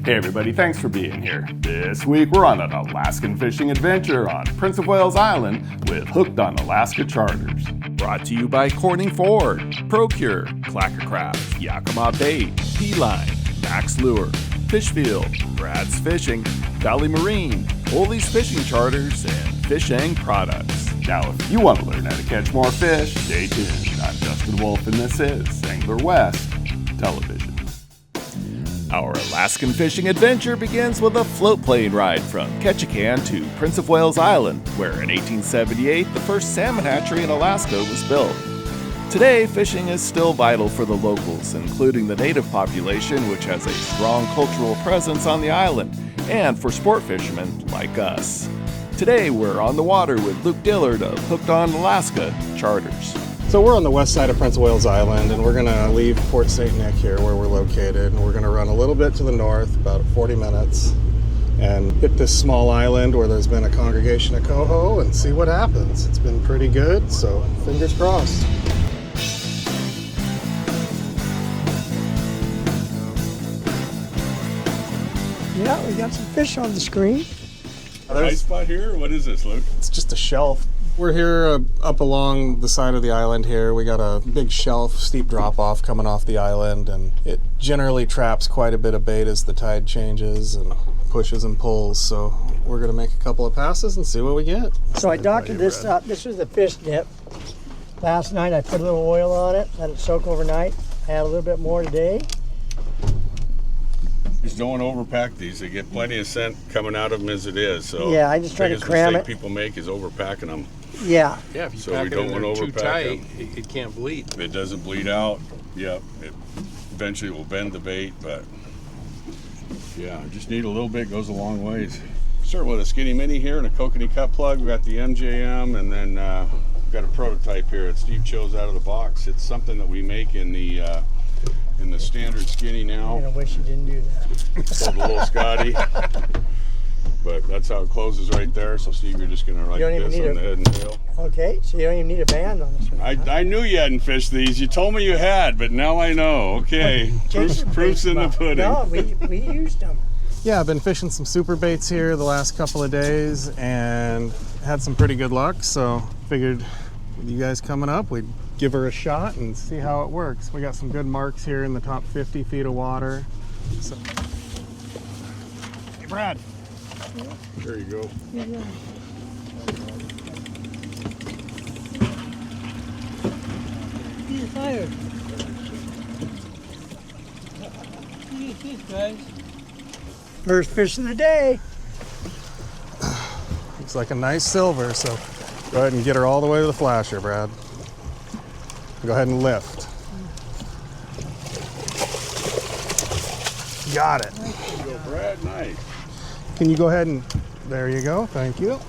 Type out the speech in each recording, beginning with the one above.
Hey everybody, thanks for being here. This week we're on an Alaskan fishing adventure on Prince of Wales Island with Hooked on Alaska Charters. Brought to you by Corning Ford, Procure, Clackercraft, Yakima Bait, P-Line, Max Lure, Fishfield, Brad's Fishing, Valley Marine, Ole's Fishing Charters, and Fishang Products. Now if you want to learn how to catch more fish, stay tuned. I'm Justin Wolf and this is Angler West Television. Our Alaskan fishing adventure begins with a float plane ride from Ketchikan to Prince of Wales Island, where in 1878 the first salmon hatchery in Alaska was built. Today, fishing is still vital for the locals, including the native population, which has a strong cultural presence on the island, and for sport fishermen like us. Today, we're on the water with Luke Dillard of Hooked on Alaska Charters. So we're on the west side of Prince of Wales Island, and we're going to leave Port St. Nick here where we're located, and we're going to run a little bit to the north, about 40 minutes, and hit this small island where there's been a congregation of coho and see what happens. It's been pretty good, so fingers crossed. Yeah, we got some fish on the screen. Nice spot here? What is this, Luke? It's just a shelf. We're here up along the side of the island here. We got a big shelf, steep drop off coming off the island, and it generally traps quite a bit of bait as the tide changes and pushes and pulls. So we're going to make a couple of passes and see what we get. So I doctored this up. This was the fish dip. Last night I put a little oil on it, let it soak overnight. I had a little bit more today. Just don't overpack these. They get plenty of scent coming out of them as it is. So yeah, I just try to cram it. People make is overpacking them. Yeah. Yeah, if you So pack we it don't in want there to too overpack tight, them. it can't bleed. If it doesn't bleed out, yeah, it eventually will bend the bait, but yeah, just need a little bit, goes a long ways. Start with a skinny mini here and a kokanee cut plug. We got the MJM, and then we've got a prototype here that Steve chose out of the box. It's something that we make in the standard skinny now. I wish you didn't do that. Called the little Scotty. But that's how it closes right there. So Steve, you're just gonna write this on the head and tail. Okay, so you don't even need a band on this one. I knew you hadn't fished these. You told me you had, but now I know. Okay, proof's in the pudding. No, we used them. Yeah, I've been fishing some super baits here the last couple of days and had some pretty good luck. So figured with you guys coming up, we'd give her a shot and see how it works. We got some good marks here in the top 50 feet of water. So. Hey, Brad. There you go. Yeah. He's fired. Guys. First fish of the day. Looks like a nice silver, so go ahead and get her all the way to the flasher, Brad. Go ahead and lift. Got it. There you go, Brad. Nice. Can you go ahead and, there you go, thank you.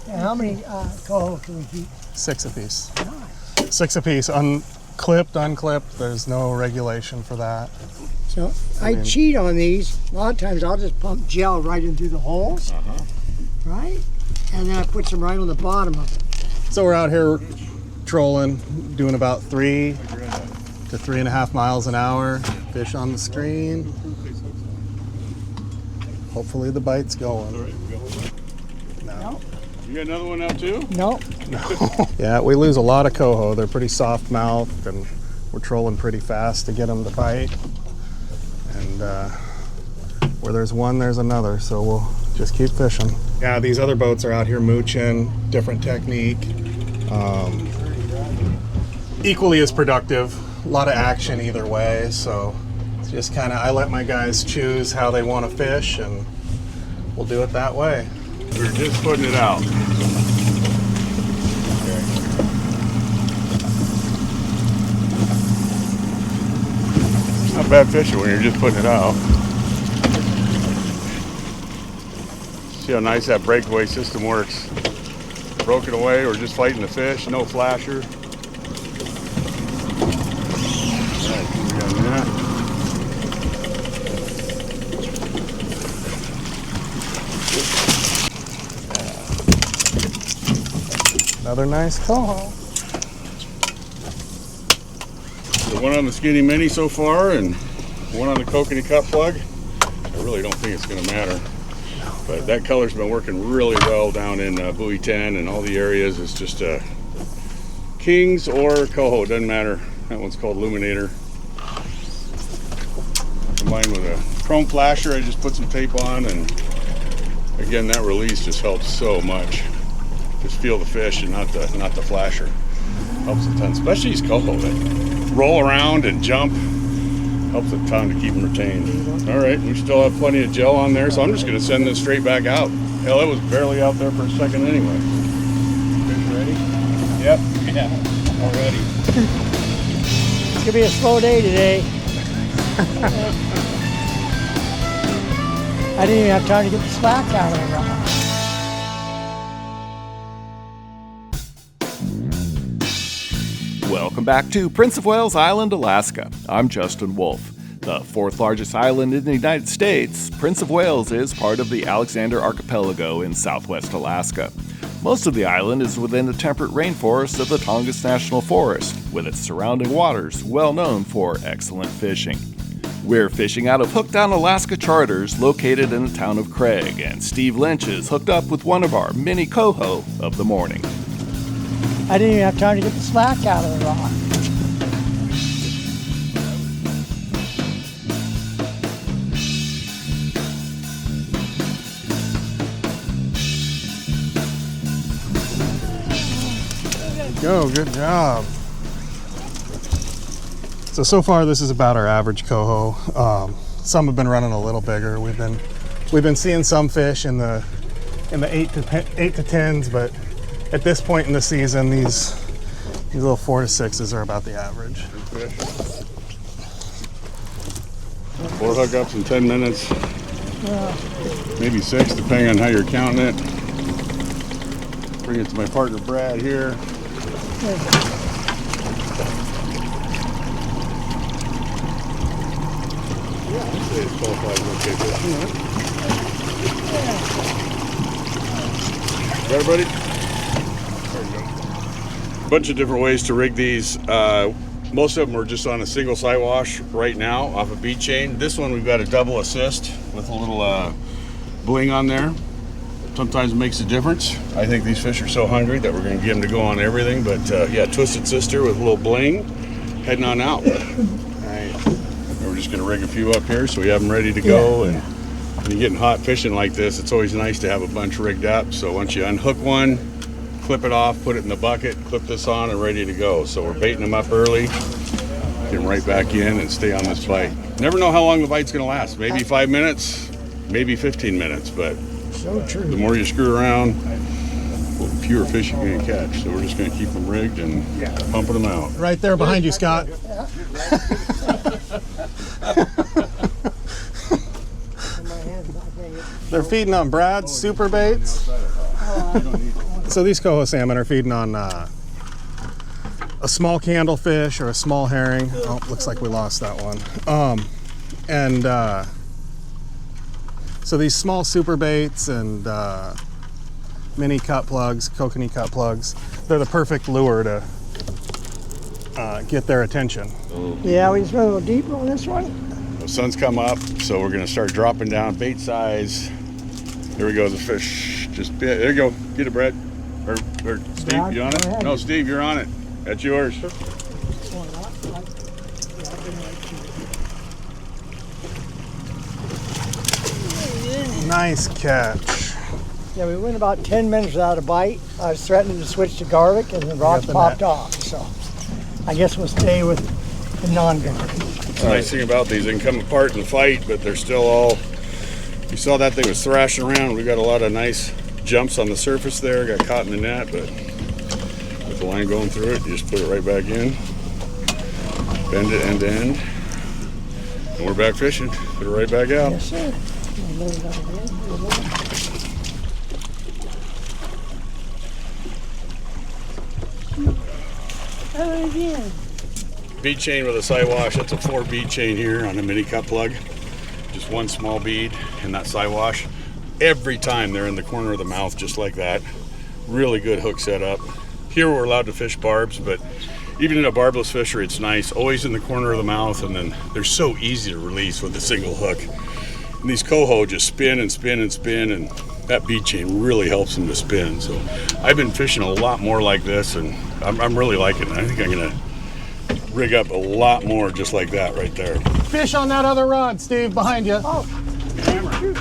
Yeah, how many coho can we keep? 6 apiece. Nice. 6 apiece, unclipped, unclipped. There's no regulation for that. So I cheat on these. A lot of times I'll just pump gel right in through the holes, right? And then I put some right on the bottom of it. So we're out here trolling, doing about 3 to 3.5 miles an hour. Fish on the screen. Hopefully the bite's going. No. You got another one out too? No. Yeah, we lose a lot of coho. They're pretty soft mouthed, and we're trolling pretty fast to get them to bite. And where there's one, there's another. So we'll just keep fishing. Yeah, these other boats are out here mooching, different technique. Equally as productive. A lot of action either way. So it's just kind of, I let my guys choose how they want to fish, and we'll do it that way. We're just putting it out. Okay. Not bad fishing when you're just putting it out. See how nice that breakaway system works. Broke it away or just fighting the fish, no flasher. All right, we got that. Another nice coho. one on the skinny mini so far and one on the kokanee cut plug. I really don't think it's going to matter. But that color's been working really well down in buoy 10 and all the areas. It's just Kings or Coho, doesn't matter. That one's called Illuminator. Combined with a chrome flasher, I just put some tape on, and again, that release just helps so much. Just feel the fish and not the flasher. Helps a ton, especially these Coho that roll around and jump. Helps a ton to keep them retained. All right, we still have plenty of gel on there, so I'm just going to send this straight back out. Hell, it was barely out there for a second anyway. Fish ready? Yep. Yeah. Already. It's going to be a slow day today. I didn't even have time to get the slack out of the rod. Welcome back to Prince of Wales Island, Alaska. I'm Justin Wolf. The fourth largest island in the United States, Prince of Wales is part of the Alexander Archipelago in southwest Alaska. Most of the island is within the temperate rainforest of the Tongass National Forest, with its surrounding waters well known for excellent fishing. We're fishing out of Hooked on Alaska charters located in the town of Craig, and Steve Lynch is hooked up with one of our mini coho of the morning. I didn't even have time to get the slack out of the rod. Go, good job. So far this is about our average coho. Some have been running a little bigger. We've been seeing some fish in the 8 to 10s, but at this point in the season, these little 4 to 6s are about the average. Four hookups in 10 minutes, maybe 6, depending on how you're counting it. Bring it to my partner Brad here. It's qualified. Okay, good. Got it, buddy? There you go. Bunch of different ways to rig these. Most of them are just on a single side wash right now off a bead chain. This one we've got a double assist with a little bling on there. Sometimes it makes a difference. I think these fish are so hungry that we're going to get them to go on everything. But yeah, Twisted Sister with a little bling, heading on out. We're just going to rig a few up here so we have them ready to go. And when you're getting hot fishing like this, it's always nice to have a bunch rigged up. So once you unhook one, clip it off, put it in the bucket, clip this on, and ready to go. So we're baiting them up early, get them right back in, and stay on this bite. Never know how long the bite's going to last. Maybe 5 minutes, maybe 15 minutes, but So true. the more you screw around, the fewer fish you're going to catch. So we're just going to keep them rigged and pumping them out. Right there behind you, Scott. They're feeding on Brad's super baits. So these coho salmon are feeding on a small candlefish or a small herring. Oh, looks like we lost that one. So these small super baits and mini cut plugs, kokanee cut plugs, they're the perfect lure to get their attention. Yeah, we just went a little deeper on this one. The sun's come up, so we're going to start dropping down bait size. Here we go, the fish. Just there you go. Get it, Brad. Or Steve, Brad, you on go it? ahead. No, Steve, you're on it. That's yours. Nice catch. Yeah, we went about 10 minutes without a bite. I was threatening to switch to garlic, and the rods the popped net. off. So I guess we'll stay with the non-garlic. The nice thing about these, they can come apart and fight, but they're still all, you saw that thing was thrashing around. We got a lot of nice jumps on the surface there, got caught in the net, but with the line going through it, you just put it right back in, bend it end to end, and we're back fishing. Put it right back out. Yes, sir. Again. Bead chain with a side wash. That's a 4 bead chain here on a mini cut plug. Just one small bead in that side wash. Every time they're in the corner of the mouth, just like that. Really good hook setup. Here we're allowed to fish barbs, but even in a barbless fishery, it's nice. Always in the corner of the mouth, and then they're so easy to release with a single hook. And these coho just spin and spin and spin, and that bead chain really helps them to spin. So I've been fishing a lot more like this, and I'm really liking it. I think I'm gonna rig up a lot more just like that right there. Fish on that other rod, Steve, behind you. Oh, Hammer.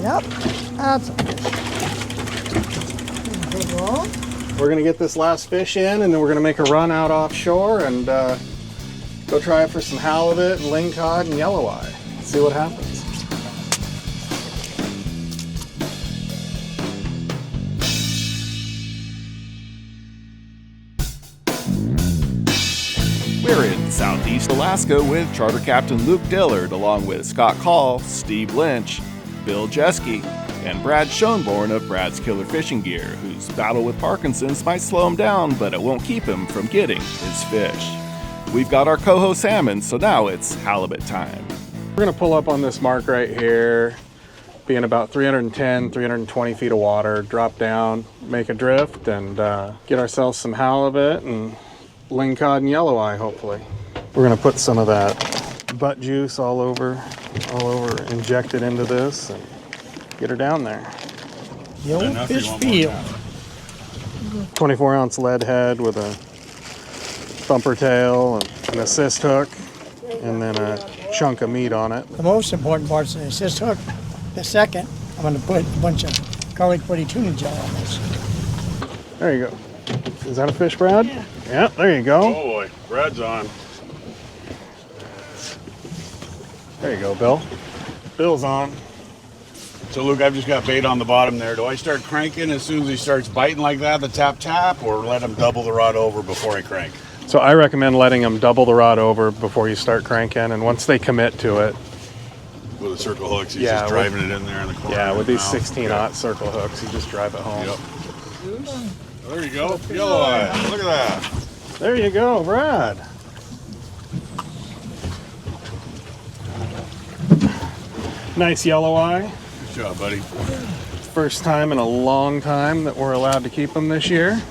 yep, that's a fish. Good roll. We're gonna get this last fish in, and then we're gonna make a run out offshore and go try it for some halibut, and lingcod, and yellow eye. See what happens. We're in Southeast Alaska with Charter Captain Luke Dillard, along with Scott Kaul, Steve Lynch, Bill Jeschke, and Brad Schoenborne of Brad's Killer Fishing Gear, whose battle with Parkinson's might slow him down, but it won't keep him from getting his fish. We've got our coho salmon, so now it's halibut time. We're gonna pull up on this mark right here, being about 310, 320 feet of water, drop down, make a drift, and get ourselves some halibut and lingcod and yellow eye, hopefully. We're gonna put some of that butt juice all over, inject it into this, and get her down there. The old Enough, you fish want more feel. now. 24-ounce lead head with a thumper tail and an assist hook, and then a chunk of meat on it. The most important part's the assist hook. The second, I'm going to put a bunch of garlic buddy tuna gel on this. There you go. Is that a fish, Brad? Yeah, there you go. Oh boy, Brad's on. There you go, Bill. Bill's on. So Luke, I've just got bait on the bottom there. Do I start cranking as soon as he starts biting like that, the tap tap, or let him double the rod over before I crank? So I recommend letting them double the rod over before you start cranking, and once they commit to it, With the circle hooks, he's Yeah, just driving it in there in the corner. yeah, of with his these mouth. 16-aught circle hooks, you just drive it home. Yep. There you go. Yellow eye. Look at that. There you go, Brad. Nice yellow eye. Good job, buddy. First time in a long time that we're allowed to keep them this year.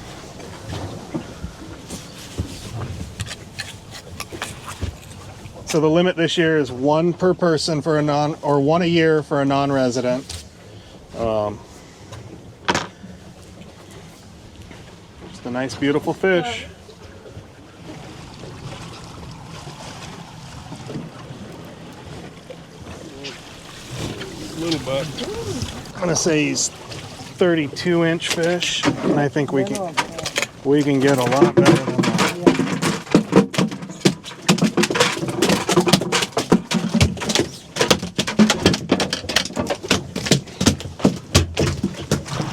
So the limit this year is one per person for a or one a year for a non-resident. Just a nice, beautiful fish. Little butt. I'm gonna say he's 32-inch fish, and I think we can get a lot better than that.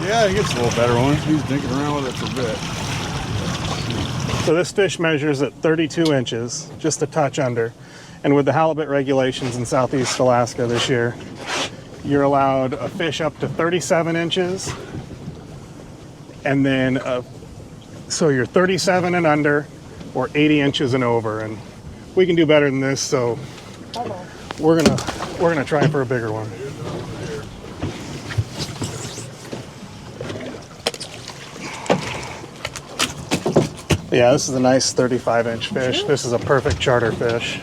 Yeah, he gets a little better one. He's dinking around with it for a bit. So this fish measures at 32 inches, just a touch under. And with the halibut regulations in Southeast Alaska this year, you're allowed a fish up to 37 inches. And then, so you're 37 and under, or 80 inches and over. And we can do better than this, so we're gonna try for a bigger one. Yeah, this is a nice 35-inch fish. This is a perfect charter fish.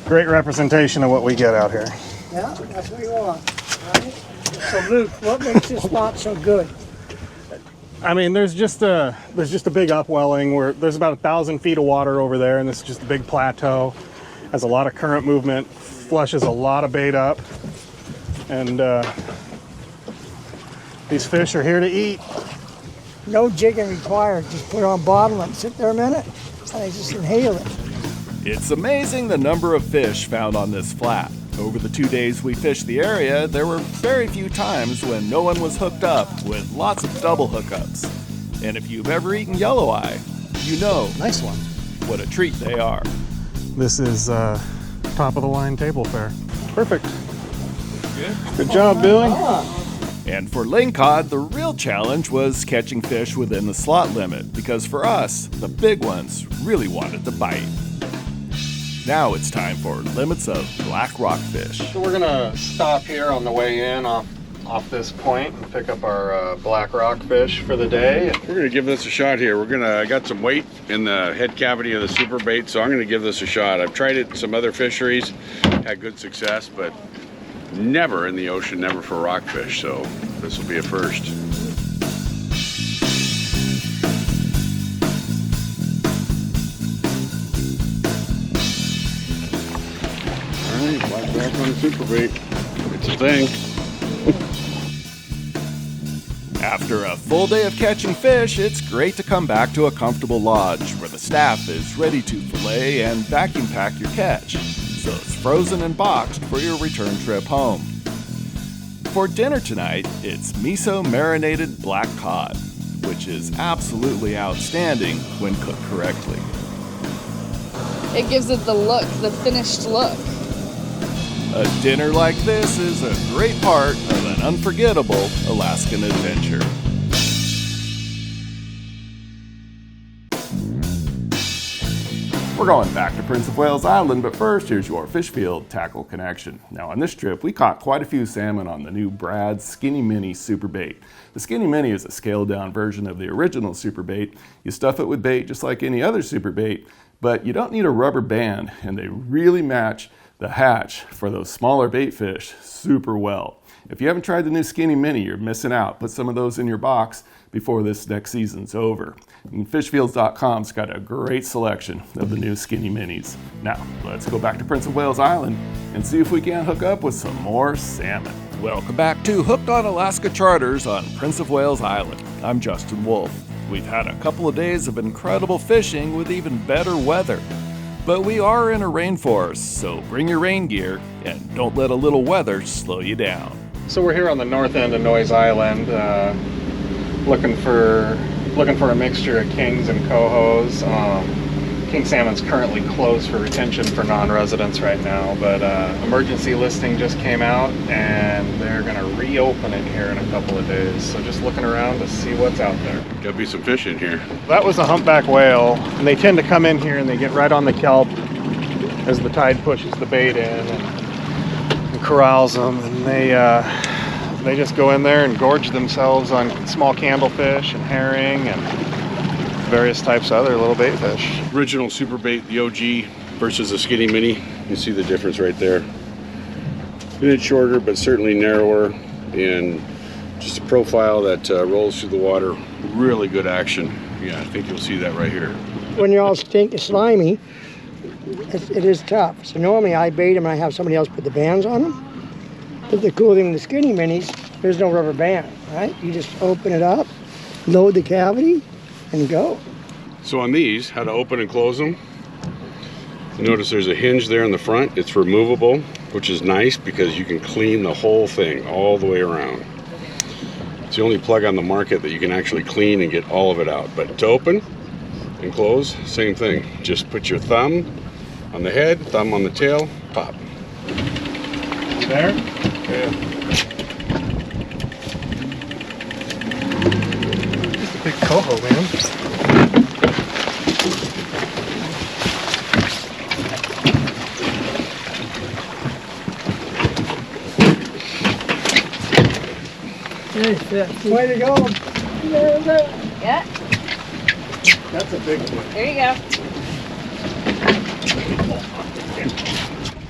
Great representation of what we get out here. Yeah, that's what you want. Right? So Luke, what makes this spot so good? I mean, there's just a big upwelling where there's about 1,000 feet of water over there, and this is just a big plateau. Has a lot of current movement, flushes a lot of bait up, and these fish are here to eat. No jigging required. Just put it on bottom and sit there a minute, and they just inhale it. It's amazing the number of fish found on this flat. Over the 2 days we fished the area, there were very few times when no one was hooked up, with lots of double hookups. And if you've ever eaten yellow eye, you know Nice one. what a treat they are. This is top of the line table fare. Perfect. Good job, Billy. And for Lingcod, the real challenge was catching fish within the slot limit, because for us, the big ones really wanted to bite. Now it's time for limits of black rockfish. So we're gonna stop here on the way in off off this point and pick up our black rockfish for the day. We're gonna give this a shot here. I got some weight in the head cavity of the super bait, so I'm gonna give this a shot. I've tried it in some other fisheries, had good success, but never in the ocean, never for rockfish, so this will be a first. Alright, black back on the super bait. It's a thing. After a full day of catching fish, it's great to come back to a comfortable lodge where the staff is ready to fillet and vacuum pack your catch, so it's frozen and boxed for your return trip home. For dinner tonight, it's miso marinated black cod, which is absolutely outstanding when cooked correctly. It gives it the look, the finished look. A dinner like this is a great part of an unforgettable Alaskan adventure. We're going back to Prince of Wales Island, but first here's your fish field tackle connection. Now on this trip, we caught quite a few salmon on the new Brad Skinny Mini Super Bait. The Skinny Mini is a scaled down version of the original Super Bait. You stuff it with bait just like any other Super Bait, but you don't need a rubber band, and they really match the hatch for those smaller bait fish super well. If you haven't tried the new Skinny Mini, you're missing out. Put some of those in your box before this next season's over. And fishfields.com's got a great selection of the new Skinny Minis. Now, let's go back to Prince of Wales Island and see if we can hook up with some more salmon. Welcome back to Hooked on Alaska Charters on Prince of Wales Island. I'm Justin Wolf. We've had a couple of days of incredible fishing with even better weather. But we are in a rainforest, so bring your rain gear and don't let a little weather slow you down. So we're here on the north end of Noyes Island, looking for a mixture of kings and cohos. King salmon's currently closed for retention for non-residents right now, but emergency listing just came out and they're going to reopen it here in a couple of days. So just looking around to see what's out there. Gotta be some fish in here. That was a humpback whale, and they tend to come in here and they get right on the kelp as the tide pushes the bait in and corrals them, and they just go in there and gorge themselves on small candlefish and herring and various types of other little bait fish. Original super bait, the OG versus the Skinny Mini. You see the difference right there. A bit shorter, but certainly narrower, and just a profile that rolls through the water. Really good action. Yeah, I think you'll see that right here. When you're all stinky, slimy, it is tough. So normally I bait them and I have somebody else put the bands on them. But the cool thing with the Skinny Minis, there's no rubber band, right? You just open it up, load the cavity, and go. So on these, how to open and close them. Notice there's a hinge there in the front. It's removable, which is nice because you can clean the whole thing all the way around. It's the only plug on the market that you can actually clean and get all of it out. But to open and close, same thing. Just put your thumb on the head, thumb on the tail, pop. There? Yeah. Big coho, man. Way to go. Yeah, That's a big one. there you go.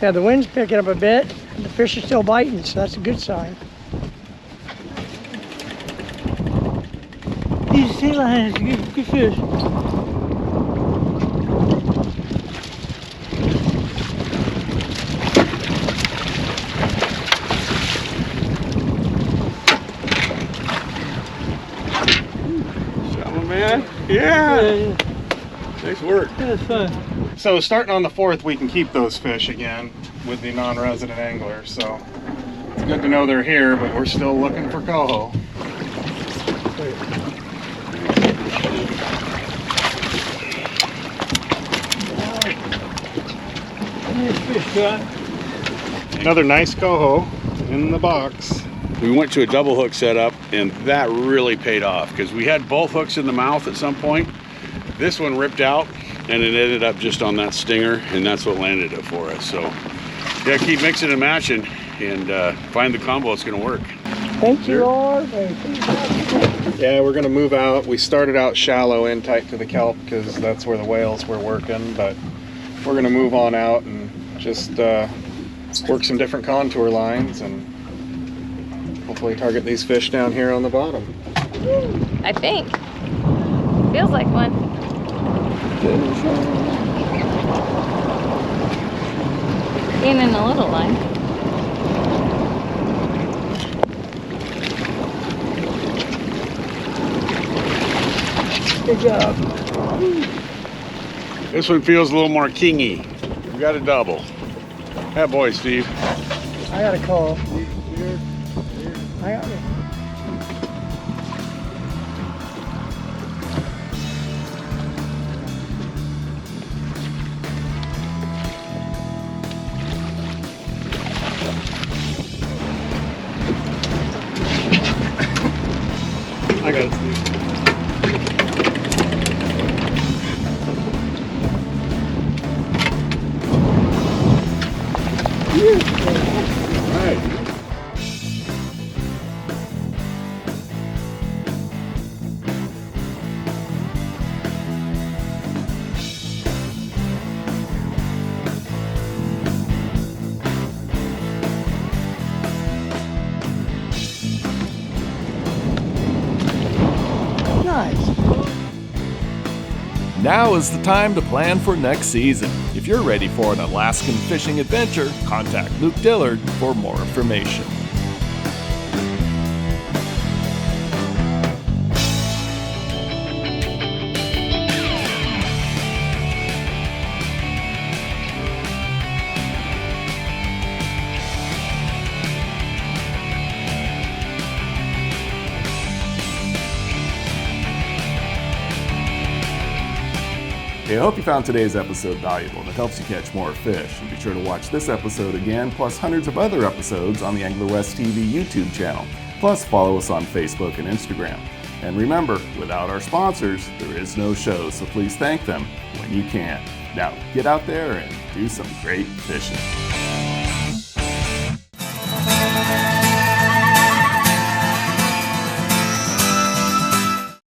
Yeah, the wind's picking up a bit. And the fish are still biting, so that's a good sign. These sea lions are good fish. Salmon, man. Yeah. Nice work. That's fun. So starting on the 4th, we can keep those fish again with the non-resident angler. So it's good to know they're here, but we're still looking for coho. Another nice coho in the box. We went to a double hook setup, and that really paid off because we had both hooks in the mouth at some point. This one ripped out and it ended up just on that stinger, and that's what landed it for us. So yeah, keep mixing and matching and find the combo that's going to work. Thank you, Sure. Lord. Yeah, we're gonna move out. We started out shallow in tight to the kelp because that's where the whales were working, but we're gonna move on out and just work some different contour lines and hopefully target these fish down here on the bottom. I think. Feels like one. Even in a little line. Good job. This one feels a little more kingy. We got a double. Yeah, boy, Steve. I got a call. I got it. I got it, Steve. Right. Nice. Now is the time to plan for next season. If you're ready for an Alaskan fishing adventure, contact Luke Dillard for more information. Hey, I hope you found today's episode valuable and it helps you catch more fish. And be sure to watch this episode again, plus hundreds of other episodes on the Angler West TV YouTube channel. Plus, follow us on Facebook and Instagram. And remember, without our sponsors, there is no show, so please thank them when you can. Now, get out there and do some great fishing.